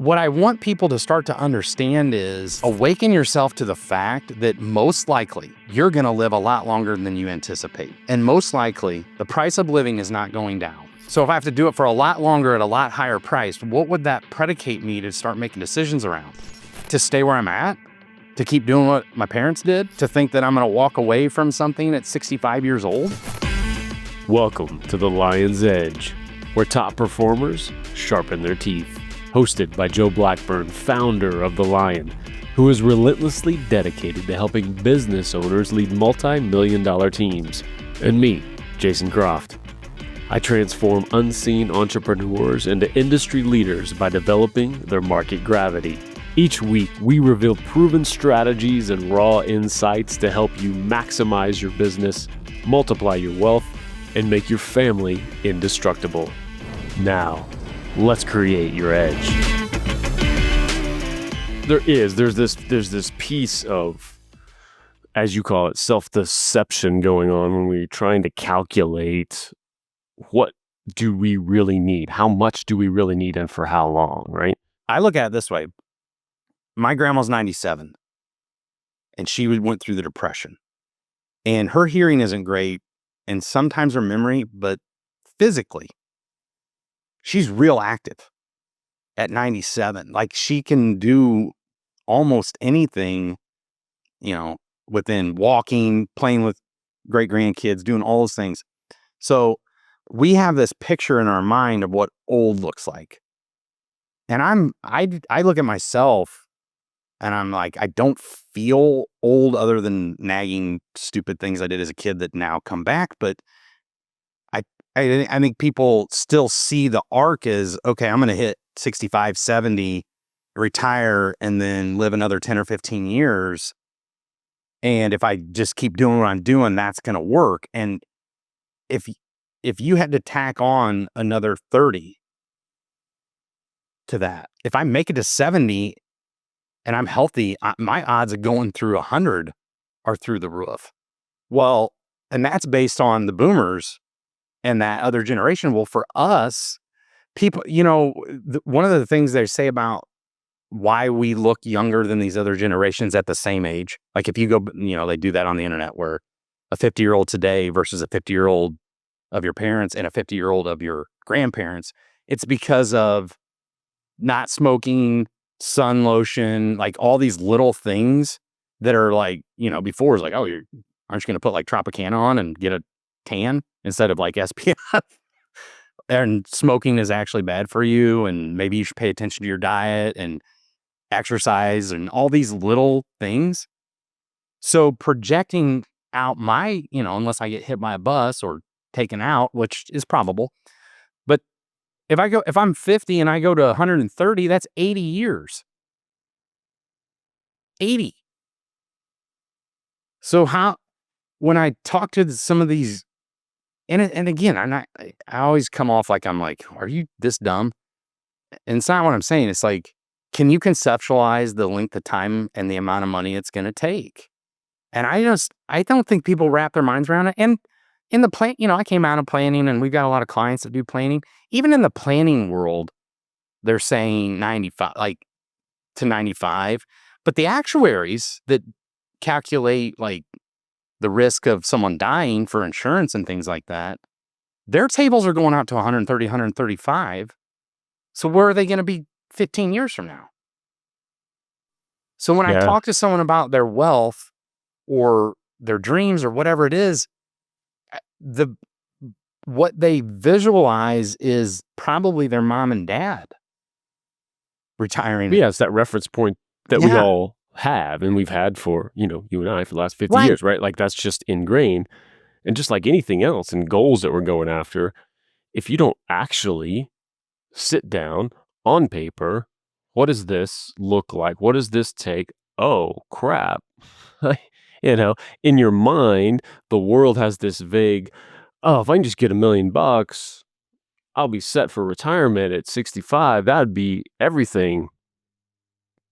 what I want people to start to understand is awaken yourself to the fact that most likely you're going to live a lot longer than you anticipate. And most likely the price of living is not going down. So if I have to do it for a lot longer at a lot higher price, what would that predicate me to start making decisions around? To stay where I'm at? To keep doing what my parents did? To think that I'm going to walk away from something at 65 years old? Welcome to the Lion's Edge, where top performers sharpen their teeth. Hosted by Joe Blackburn, founder of The Lion, who is relentlessly dedicated to helping business owners lead multi-million-dollar teams. And me, Jason Croft. I transform unseen entrepreneurs into industry leaders by developing their market gravity. Each week, we reveal proven strategies and raw insights to help you maximize your business, multiply your wealth, and make your family indestructible. Now, let's create your edge. There's this piece of, as you call it, self-deception going on when we're trying to calculate what do we really need? How much do we really need and for how long, right? I look at it this way. My grandma's 97 and she went through the Depression and her hearing isn't great and sometimes her memory, but physically, she's real active at 97. Like she can do almost anything, within walking, playing with great grandkids, doing all those things. So we have this picture in our mind of what old looks like. And I look at myself and I'm like, I don't feel old other than nagging stupid things I did as a kid that now come back. But I think people still see the arc as, okay, I'm going to hit 65, 70, retire, and then live another 10 or 15 years. And if I just keep doing what I'm doing, that's going to work. And if you had to tack on another 30 to that, if I make it to 70 and I'm healthy, my odds of going through 100 are through the roof. Well, and that's based on the boomers and that other generation. Well, for us, people, one of the things they say about why we look younger than these other generations at the same age, like if you go, they do that on the internet where a 50-year-old today versus a 50-year-old of your parents and a 50-year-old of your grandparents, it's because of not smoking, sun lotion, like all these little things that are like, before it's like, oh, aren't you going to put like Tropicana on and get a tan instead of like SPF? And smoking is actually bad for you, and maybe you should pay attention to your diet and exercise and all these little things. So projecting out my, unless I get hit by a bus or taken out, which is probable, but if I'm 50 and I go to 130, that's 80 years. 80. So when I talk to some of these, and again, I always come off like I'm like, are you this dumb? And it's not what I'm saying. It's like, can you conceptualize the length of time and the amount of money it's going to take? And I don't think people wrap their minds around it. And in the plan, I came out of planning and we've got a lot of clients that do planning. Even in the planning world, they're saying 95, like to 95. But the actuaries that calculate like the risk of someone dying for insurance and things like that, their tables are going out to 130, 135. So where are they going to be 15 years from now? So when I talk to someone about their wealth or their dreams or whatever it is, what they visualize is probably their mom and dad retiring. Yeah, it's that reference point that we all have and we've had for, you and I for the last 50 years, right? Like that's just ingrained. And just like anything else and goals that we're going after, if you don't actually sit down on paper, what does this look like? What does this take? Oh, crap. In your mind, the world has this vague, oh, if I can just get $1 million, I'll be set for retirement at 65. That'd be everything.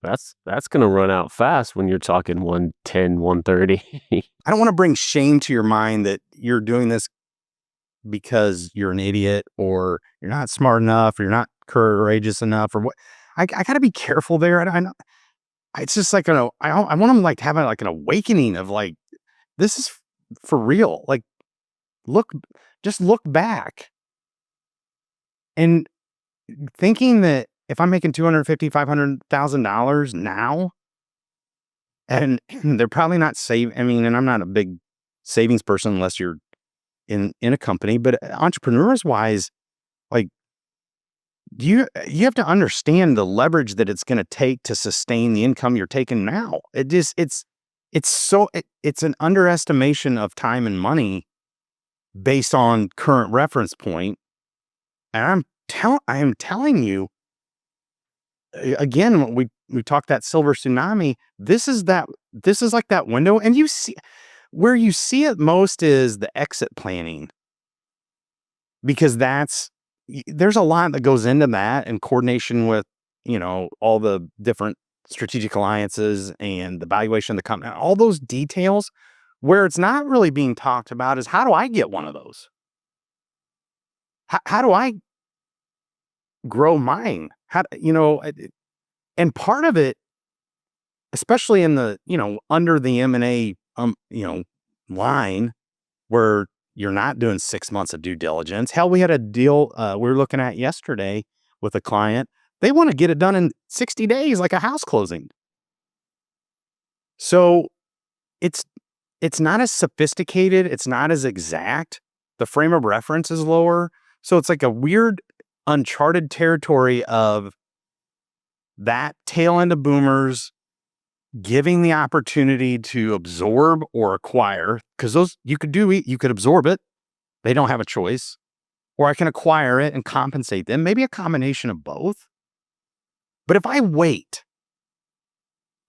That's going to run out fast when you're talking 110, 130. I don't want to bring shame to your mind that you're doing this because you're an idiot or you're not smart enough or you're not courageous enough or what. I got to be careful there. It's just like, I want them like to have like an awakening of like, this is for real. Like, look, just look back and thinking that if I'm making $250,000, $500,000 now, and they're probably not saving. I mean, and I'm not a big savings person unless you're in a company, but entrepreneurs wise, like you have to understand the leverage that it's going to take to sustain the income you're taking now. It's an underestimation of time and money based on current reference point. And I am telling you again, we talked that silver tsunami. This is like that window, and you see where you see it most is the exit planning, because there's a lot that goes into that, and coordination with, all the different strategic alliances and the valuation of the company, all those details. Where it's not really being talked about is, how do I get one of those? How do I grow mine? And part of it, especially in the, under the M&A, line, where you're not doing 6 months of due diligence. Hell, we had a deal we were looking at yesterday with a client. They want to get it done in 60 days, like a house closing. So it's not as sophisticated. It's not as exact. The frame of reference is lower. So it's like a weird uncharted territory of that tail end of boomers giving the opportunity to absorb or acquire, because those you could absorb it. They don't have a choice. Or I can acquire it and compensate them. Maybe a combination of both. But if I wait,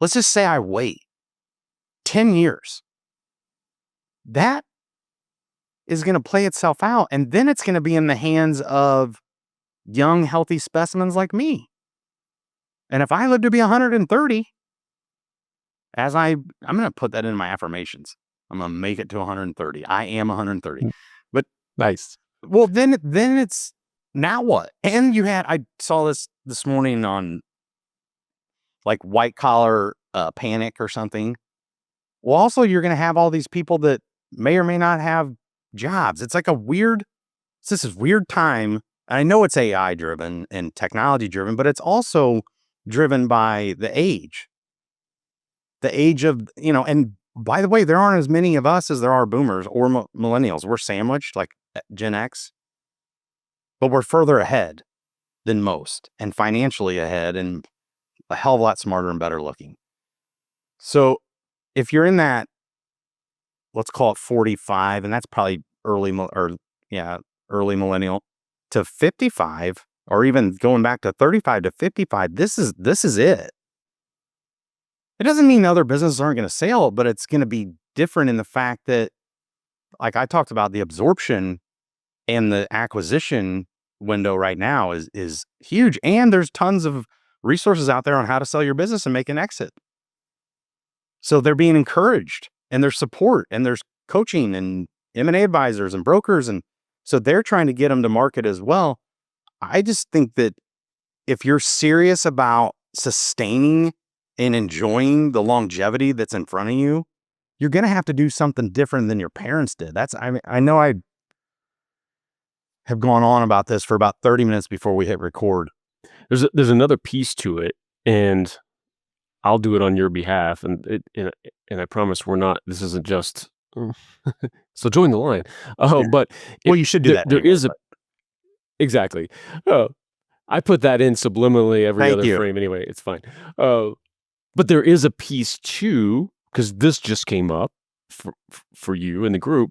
let's just say I wait 10 years, that is going to play itself out. And then it's going to be in the hands of young, healthy specimens like me. And if I live to be 130, I'm going to put that in my affirmations. I'm going to make it to 130. I am 130. But Nice. well, then it's, now what? And I saw this morning on like white collar panic or something. Well, also you're going to have all these people that may or may not have jobs. It's like this is weird time. I know it's AI driven and technology driven, but it's also driven by the age of, and by the way, there aren't as many of us as there are boomers or millennials. We're sandwiched like Gen X, but we're further ahead than most, and financially ahead, and a hell of a lot smarter and better looking. So if you're in that, let's call it 45, and that's probably early millennial to 55, or even going back to 35 to 55, this is it. It doesn't mean other businesses aren't going to sail, but it's going to be different in the fact that, like I talked about, the absorption and the acquisition window right now is huge. And there's tons of resources out there on how to sell your business and make an exit. So they're being encouraged, and there's support, and there's coaching and M&A advisors and brokers. And so they're trying to get them to market as well. I just think that if you're serious about sustaining and enjoying the longevity that's in front of you, you're going to have to do something different than your parents did. I know I have gone on about this for about 30 minutes before we hit record. There's another piece to it, and I'll do it on your behalf. And I promise this isn't just, so join the line. Oh, but You should do that. There is exactly. Oh, I put that in subliminally every Thank other you. frame anyway. It's fine. But there is a piece too, because this just came up for you in the group,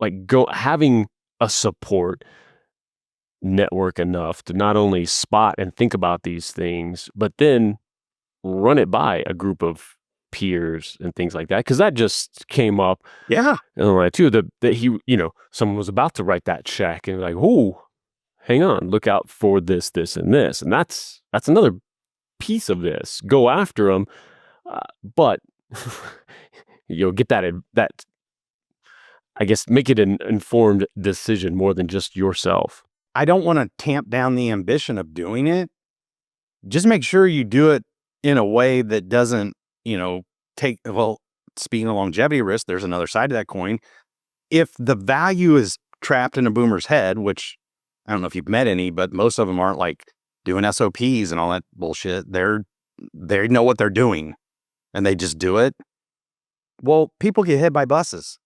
like having a support network enough to not only spot and think about these things, but then run it by a group of peers and things like that. Because that just came up. Yeah. And too, that he, someone was about to write that check, and like, oh, hang on, look out for this, and this. And that's another piece of this. Go after them, but get that, I guess, make it an informed decision more than just yourself. I don't want to tamp down the ambition of doing it, just make sure you do it in a way that doesn't, you know, speaking of longevity risk, there's another side to that coin. If the value is trapped in a boomer's head, which I don't know if you've met any, but most of them aren't like doing SOPs and all that bullshit. They know what they're doing and they just do it. Well, people get hit by buses.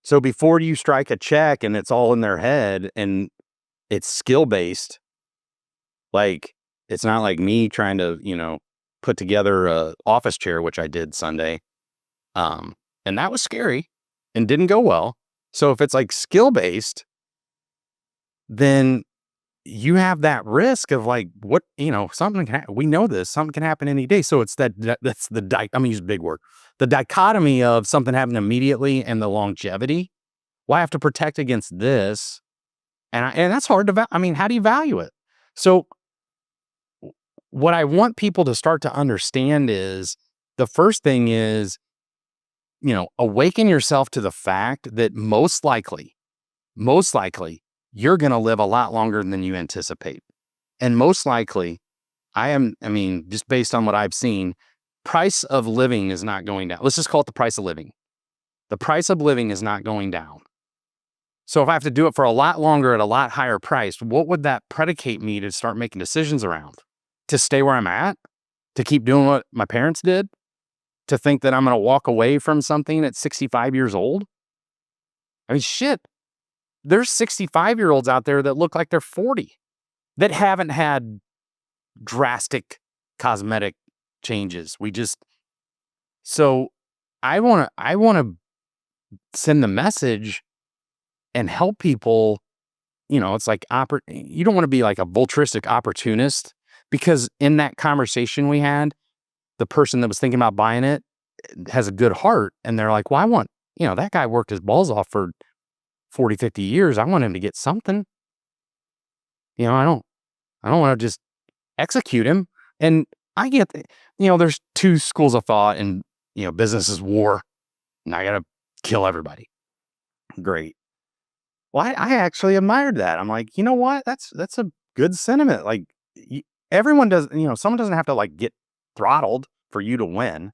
So before you strike a check and it's all in their head and it's skill based, like it's not like me trying to, put together a office chair, which I did Sunday. And that was scary and didn't go well. So if it's like skill based, then you have that risk of like what, something we know this, something can happen any day. So it's that's I'm gonna use a big word, the dichotomy of something happening immediately and the longevity. Well, I have to protect against this. And that's hard to, how do you value it? So what I want people to start to understand is the first thing is, awaken yourself to the fact that most likely, you're going to live a lot longer than you anticipate. And most likely, just based on what I've seen, price of living is not going down. Let's just call it the price of living. The price of living is not going down. So if I have to do it for a lot longer at a lot higher price, what would that predicate me to start making decisions around? To stay where I'm at? To keep doing what my parents did? To think that I'm going to walk away from something at 65 years old? I mean, shit. There's 65-year-olds out there that look like they're 40 that haven't had drastic cosmetic changes. So I want to send the message and help people. It's like you don't want to be like a vulturistic opportunist, because in that conversation we had, the person that was thinking about buying it has a good heart. And they're like, well, I want, that guy worked his balls off for 40, 50 years. I want him to get something. I don't want to just execute him. And I get, there's two schools of thought, and, business is war and I got to kill everybody. Great. Well, I actually admired that. I'm like, you know what? That's a good sentiment. Like everyone does, someone doesn't have to like get throttled for you to win.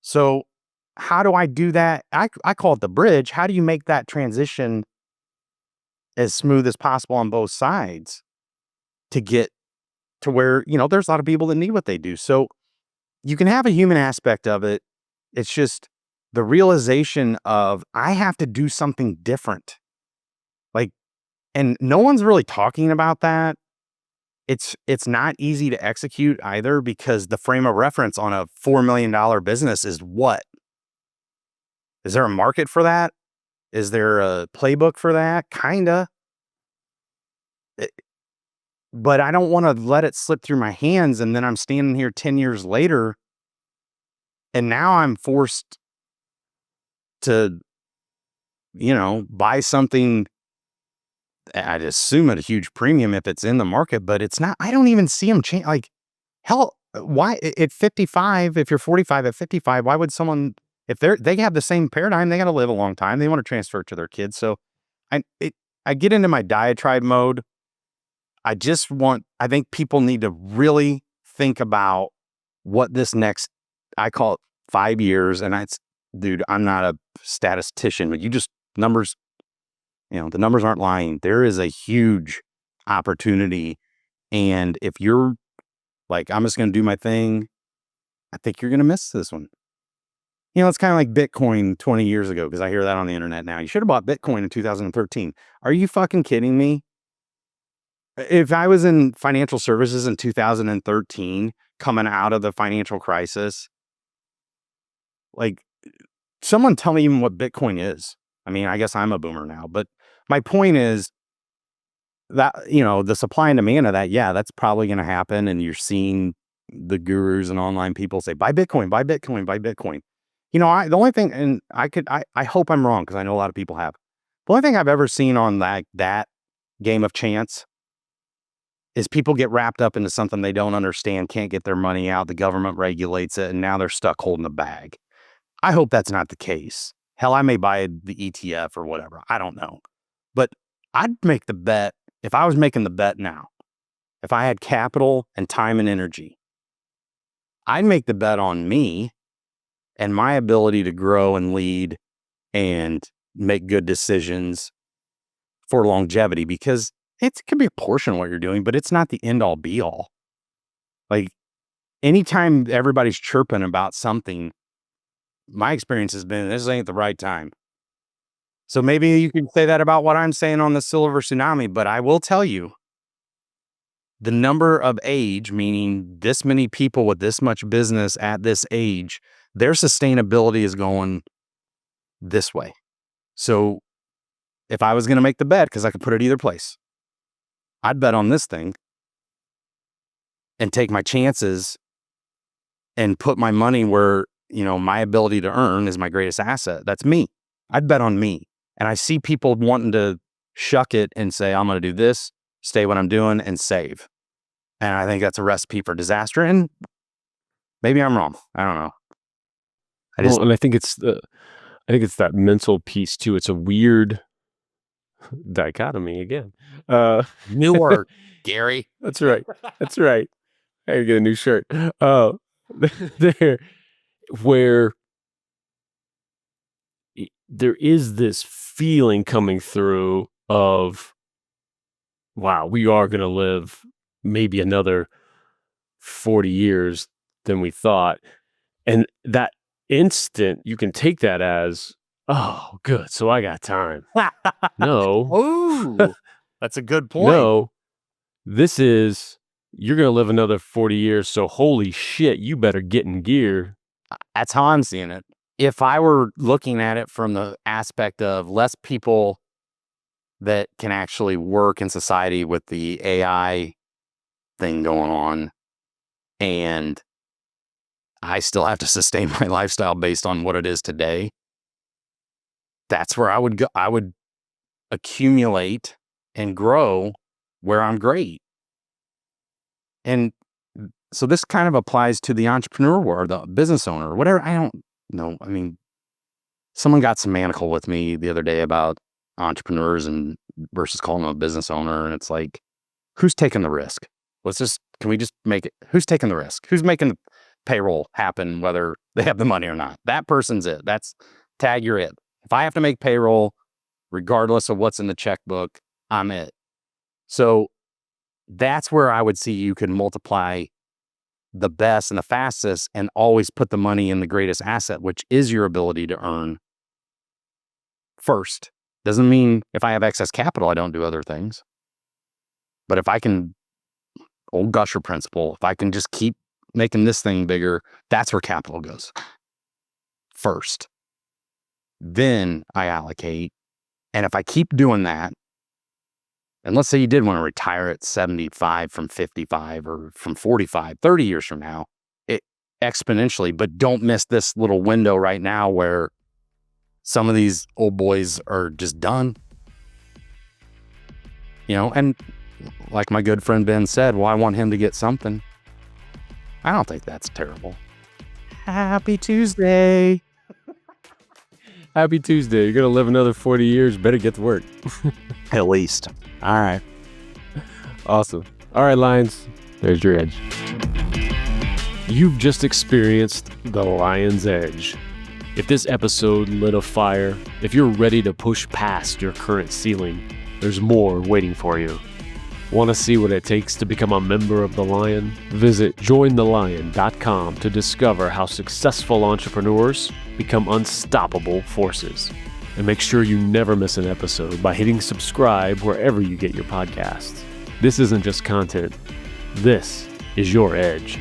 So how do I do that? I call it the bridge. How do you make that transition as smooth as possible on both sides to get to where, there's a lot of people that need what they do. So you can have a human aspect of it. It's just the realization of I have to do something different. Like, and no one's really talking about that. It's not easy to execute either, because the frame of reference on a $4 million business is what? Is there a market for that? Is there a playbook for that? Kinda. But I don't want to let it slip through my hands, and then I'm standing here 10 years later, and now I'm forced to, buy something. I'd assume at a huge premium if it's in the market, but it's not. I don't even see them change. Like, hell, why at 55, if you're 45 at 55, why would someone, if they have the same paradigm, they got to live a long time. They want to transfer it to their kids. So I get into my diatribe mode. I think people need to really think about what this next, I call it 5 years. And dude, I'm not a statistician, but numbers, the numbers aren't lying. There is a huge opportunity. And if you're like, I'm just going to do my thing, I think you're going to miss this one. It's kind of like Bitcoin 20 years ago, because I hear that on the internet now. You should have bought Bitcoin in 2013. Are you fucking kidding me? If I was in financial services in 2013, coming out of the financial crisis, like, someone tell me even what Bitcoin is. I guess I'm a boomer now, but my point is that, the supply and demand of that, yeah, that's probably going to happen. And you're seeing the gurus and online people say, buy Bitcoin, buy Bitcoin, buy Bitcoin. The only thing, and I hope I'm wrong, because I know a lot of people have. The only thing I've ever seen on that game of chance is people get wrapped up into something they don't understand, can't get their money out, the government regulates it, and now they're stuck holding the bag. I hope that's not the case. Hell, I may buy the ETF or whatever. I don't know. But I'd make the bet, if I was making the bet now, if I had capital and time and energy, I'd make the bet on me and my ability to grow and lead and make good decisions for longevity, because it can be a portion of what you're doing, but it's not the end all be all. Like, anytime everybody's chirping about something, my experience has been, this ain't the right time. So maybe you can say that about what I'm saying on the Silver Tsunami, but I will tell you, the number of age, meaning this many people with this much business at this age, their sustainability is going this way. So if I was going to make the bet, because I could put it either place, I'd bet on this thing and take my chances and put my money where, my ability to earn is my greatest asset. That's me. I'd bet on me. And I see people wanting to shuck it and say, I'm going to do this, stay what I'm doing, and save. And I think that's a recipe for disaster. And maybe I'm wrong. I don't know. And I think it's that mental piece too. It's a weird dichotomy again. New word, Gary. That's right. That's right. I gotta get a new shirt. Where there is this feeling coming through of, wow, we are going to live maybe another 40 years than we thought. And that instant, you can take that as, oh, good, so I got time. No. Ooh, that's a good point. No, this is, you're going to live another 40 years, so holy shit, you better get in gear. That's how I'm seeing it. If I were looking at it from the aspect of less people that can actually work in society with the AI thing going on, and I still have to sustain my lifestyle based on what it is today, that's where I would go. I would accumulate and grow where I'm great. And so this kind of applies to the entrepreneur or the business owner or whatever. I don't know. I mean, someone got semantical with me the other day about entrepreneurs and versus calling them a business owner. And it's like, who's taking the risk? Can we just make it? Who's taking the risk? Who's making the payroll happen, whether they have the money or not? That person's it. That's tag, you're it. If I have to make payroll, regardless of what's in the checkbook, I'm it. So that's where I would see you can multiply the best and the fastest and always put the money in the greatest asset, which is your ability to earn first. Doesn't mean if I have excess capital, I don't do other things. But if I can, old Gusher principle, if I can just keep making this thing bigger, that's where capital goes first. Then I allocate. And if I keep doing that, and let's say you did want to retire at 75 from 55 or from 45, 30 years from now, it exponentially, but don't miss this little window right now where some of these old boys are just done. And like my good friend Ben said, well, I want him to get something. I don't think that's terrible. Happy Tuesday. Happy Tuesday. You're going to live another 40 years. Better get to work. At least. All right. Awesome. All right, Lions. There's your edge. You've just experienced the Lion's Edge. If this episode lit a fire, if you're ready to push past your current ceiling, there's more waiting for you. Want to see what it takes to become a member of the Lion? Visit jointhelion.com to discover how successful entrepreneurs become unstoppable forces. And make sure you never miss an episode by hitting subscribe wherever you get your podcasts. This isn't just content. This is your edge.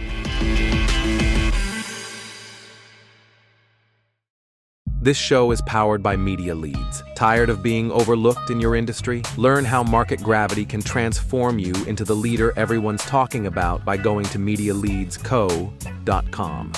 This show is powered by Media Leads. Tired of being overlooked in your industry? Learn how market gravity can transform you into the leader everyone's talking about by going to MediaLeadsCo.com.